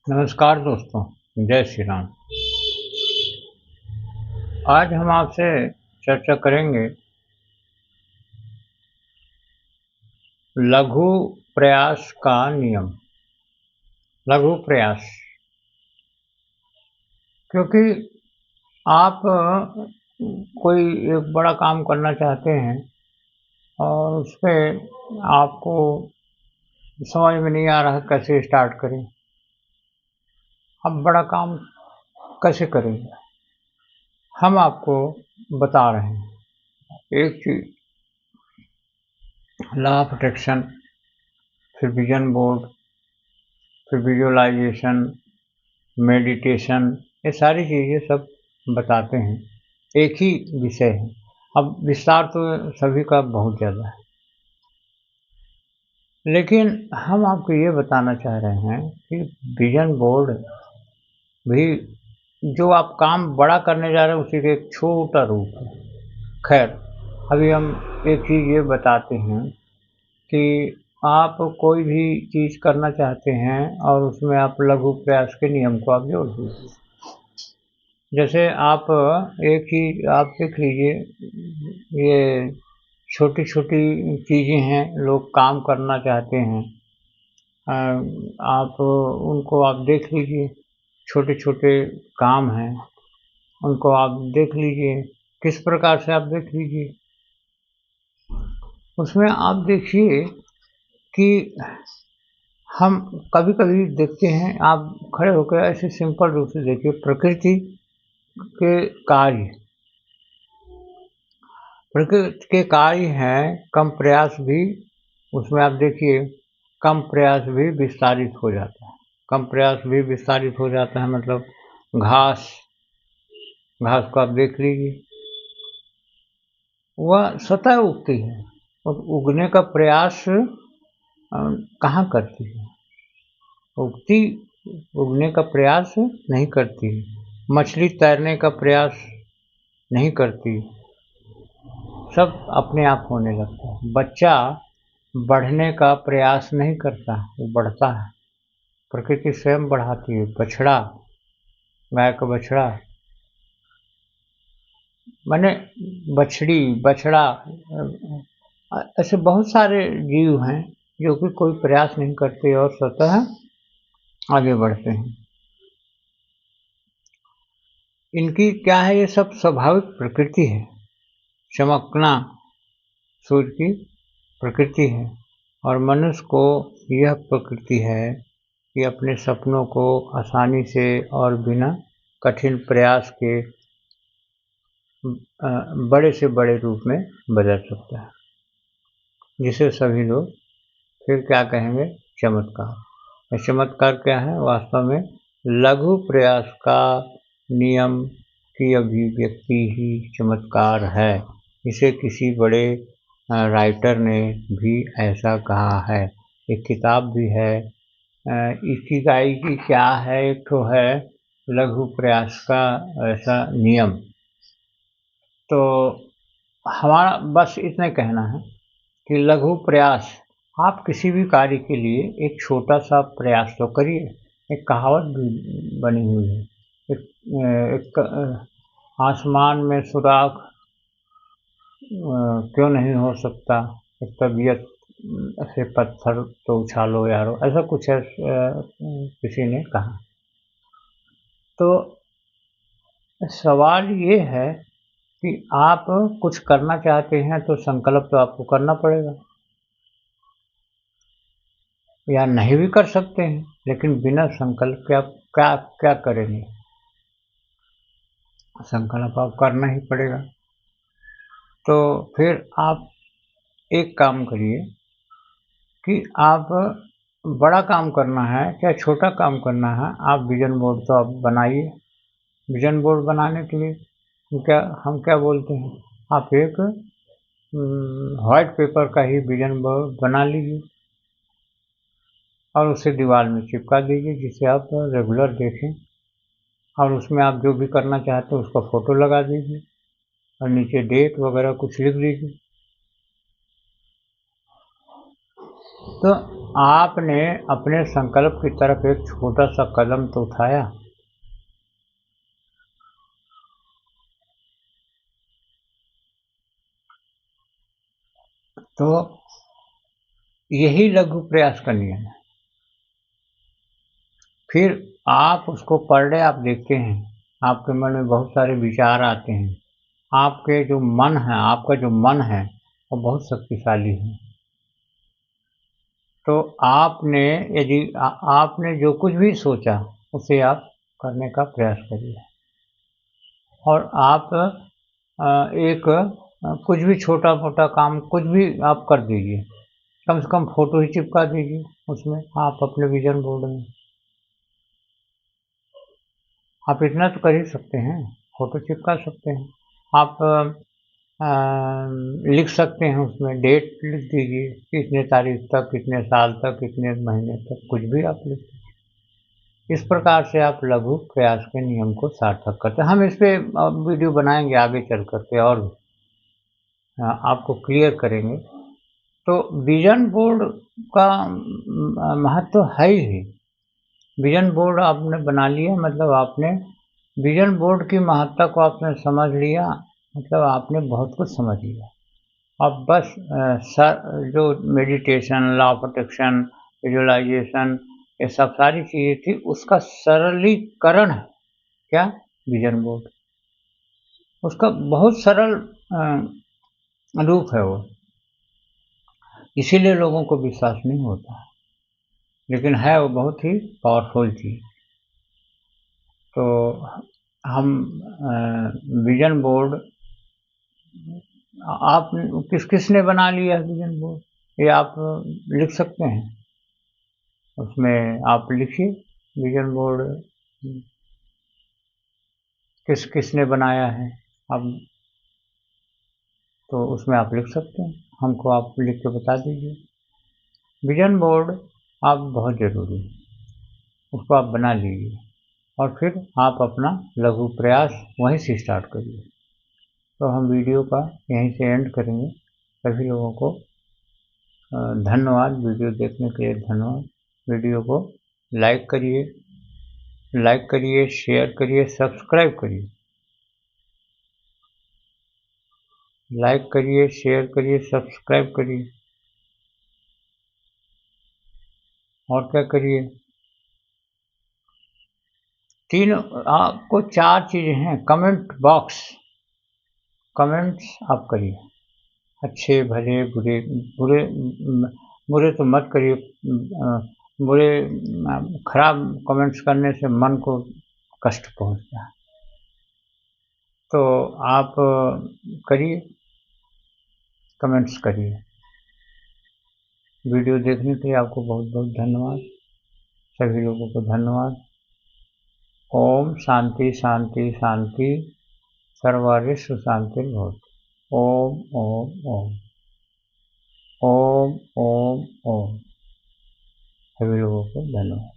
नमस्कार दोस्तों, जय श्री राम। आज हम आपसे चर्चा करेंगे लघु प्रयास का नियम। लघु प्रयास, क्योंकि आप कोई एक बड़ा काम करना चाहते हैं और उसपे आपको समझ में नहीं आ रहा कैसे स्टार्ट करें। अब बड़ा काम कैसे करेंगे, हम आपको बता रहे हैं। एक चीज, लॉ ऑफ अट्रैक्शन, फिर विजन बोर्ड, फिर विजुअलाइजेशन, मेडिटेशन, ये सारी चीज़ें सब बताते हैं। एक ही विषय है। अब विस्तार तो सभी का बहुत ज़्यादा है, लेकिन हम आपको ये बताना चाह रहे हैं कि विजन बोर्ड भी जो आप काम बड़ा करने जा रहे हैं उसी का एक छोटा रूप है। खैर, अभी हम एक चीज़ ये बताते हैं कि आप कोई भी चीज़ करना चाहते हैं और उसमें आप लघु प्रयास के नियम को आप जोड़ दीजिए। जैसे आप एक चीज़ आप देख लीजिए, ये छोटी छोटी चीज़ें हैं, लोग काम करना चाहते हैं, आप उनको आप देख लीजिए। छोटे छोटे काम हैं, उनको आप देख लीजिए। किस प्रकार से आप देख लीजिए, उसमें आप देखिए कि हम कभी कभी देखते हैं, आप खड़े होकर ऐसे सिंपल रूप से देखिए, प्रकृति के कार्य, प्रकृति के कार्य हैं। कम प्रयास भी, उसमें आप देखिए, कम प्रयास भी विस्तारित हो जाता है। कम प्रयास भी विस्तारित हो जाता है, मतलब घास, घास को आप देख लीजिए, वह स्वतः उगती है और उगने का प्रयास कहाँ करती है? उगती, उगने का प्रयास नहीं करती। मछली तैरने का प्रयास नहीं करती, सब अपने आप होने लगता है। बच्चा बढ़ने का प्रयास नहीं करता, वो बढ़ता है। प्रकृति स्वयं बढ़ाती है। बछड़ा, गाय का बछड़ा, माने बछड़ी, बछड़ा, ऐसे बहुत सारे जीव हैं जो कि कोई प्रयास नहीं करते और स्वतः आगे बढ़ते हैं। इनकी क्या है, ये सब स्वाभाविक प्रकृति है। चमकना सूर्य की प्रकृति है, और मनुष्य को यह प्रकृति है कि अपने सपनों को आसानी से और बिना कठिन प्रयास के बड़े से बड़े रूप में बदल सकता है, जिसे सभी लोग फिर क्या कहेंगे, चमत्कार। चमत्कार क्या है? वास्तव में लघु प्रयास का नियम की अभिव्यक्ति ही चमत्कार है। इसे किसी बड़े राइटर ने भी ऐसा कहा है। एक किताब भी है, इकिगाई की क्या है, एक तो है लघु प्रयास का ऐसा नियम। तो हमारा बस इतना कहना है कि लघु प्रयास, आप किसी भी कार्य के लिए एक छोटा सा प्रयास तो करिए। एक कहावत भी बनी हुई है, एक आसमान में सुराख क्यों नहीं हो सकता, एक तबीयत से पत्थर तो उछालो यारो, ऐसा कुछ है, किसी ने कहा। तो सवाल ये है कि आप कुछ करना चाहते हैं तो संकल्प तो आपको करना पड़ेगा, या नहीं भी कर सकते हैं, लेकिन बिना संकल्प के आप क्या क्या करेंगे? संकल्प आप करना ही पड़ेगा। तो फिर आप एक काम करिए कि आप बड़ा काम करना है चाहे छोटा काम करना है, आप विजन बोर्ड तो आप बनाइए। विजन बोर्ड बनाने के लिए हम क्या बोलते हैं, आप एक व्हाइट पेपर का ही विजन बोर्ड बना लीजिए और उसे दीवार में चिपका दीजिए, जिसे आप रेगुलर देखें। और उसमें आप जो भी करना चाहते हैं उसका फ़ोटो लगा दीजिए और नीचे डेट वगैरह कुछ लिख दीजिए। तो आपने अपने संकल्प की तरफ एक छोटा सा कदम तो उठाया। तो यही लघु प्रयास का नियम है। फिर आप उसको पर डे आप देखते हैं, आपके मन में बहुत सारे विचार आते हैं। आपके जो मन है, आपका जो मन है वो बहुत शक्तिशाली है। तो आपने यदि आपने जो कुछ भी सोचा उसे आप करने का प्रयास करिए। और आप कुछ भी छोटा मोटा काम कुछ भी आप कर दीजिए, कम से कम फोटो ही चिपका दीजिए उसमें, आप अपने विजन बोर्ड में। आप इतना तो कर ही सकते हैं, फोटो चिपका सकते हैं। आप लिख सकते हैं, उसमें डेट लिख दीजिए, इतने तारीख तक, इतने साल तक, इतने महीने तक, कुछ भी आप लिख दीजिए। इस प्रकार से आप लघु प्रयास के नियम को सार्थक करते हैं। हम इस पे वीडियो बनाएंगे आगे चल करके और आपको क्लियर करेंगे। तो विजन बोर्ड का महत्व है ही। विजन बोर्ड आपने बना लिया मतलब आपने विजन बोर्ड की महत्ता को आपने समझ लिया, मतलब आपने बहुत कुछ समझ लिया। अब बस जो meditation, law of attraction, visualisation, ये सब सारी चीज़ें थी, उसका सरलीकरण है क्या विजन बोर्ड। उसका बहुत सरल रूप है वो, इसीलिए लोगों को विश्वास नहीं होता, लेकिन है वो बहुत ही पावरफुल चीज़। तो हम विजन बोर्ड आप किसने बना लिया है विजन बोर्ड, ये आप लिख सकते हैं। उसमें आप लिखिए विजन बोर्ड किसने बनाया है। अब तो उसमें आप लिख सकते हैं, हमको आप लिख के बता दीजिए। विजन बोर्ड आप बहुत ज़रूरी है, उसको आप बना लीजिए और फिर आप अपना लघु प्रयास वहीं से स्टार्ट करिए। तो हम वीडियो का यहीं से एंड करेंगे। सभी लोगों को धन्यवाद, वीडियो देखने के लिए धन्यवाद। वीडियो को लाइक करिए, शेयर करिए, सब्सक्राइब करिए। लाइक करिए, शेयर करिए, सब्सक्राइब करिए और क्या करिए। आपको 4 चीज़ें हैं। कमेंट बॉक्स, कमेंट्स आप करिए, अच्छे भले बुरे। बुरे बुरे तो मत करिए, बुरे खराब कमेंट्स करने से मन को कष्ट पहुंचता है। तो आप करिए, कमेंट्स करिए। वीडियो देखने के लिए आपको बहुत बहुत धन्यवाद। सभी लोगों को धन्यवाद। ओम शांति शांति शांति, सर्वरिष्ट शांति भवतु। ओम ओम ओम ओम ओम ओम। सभी लोगों को धन्यवाद।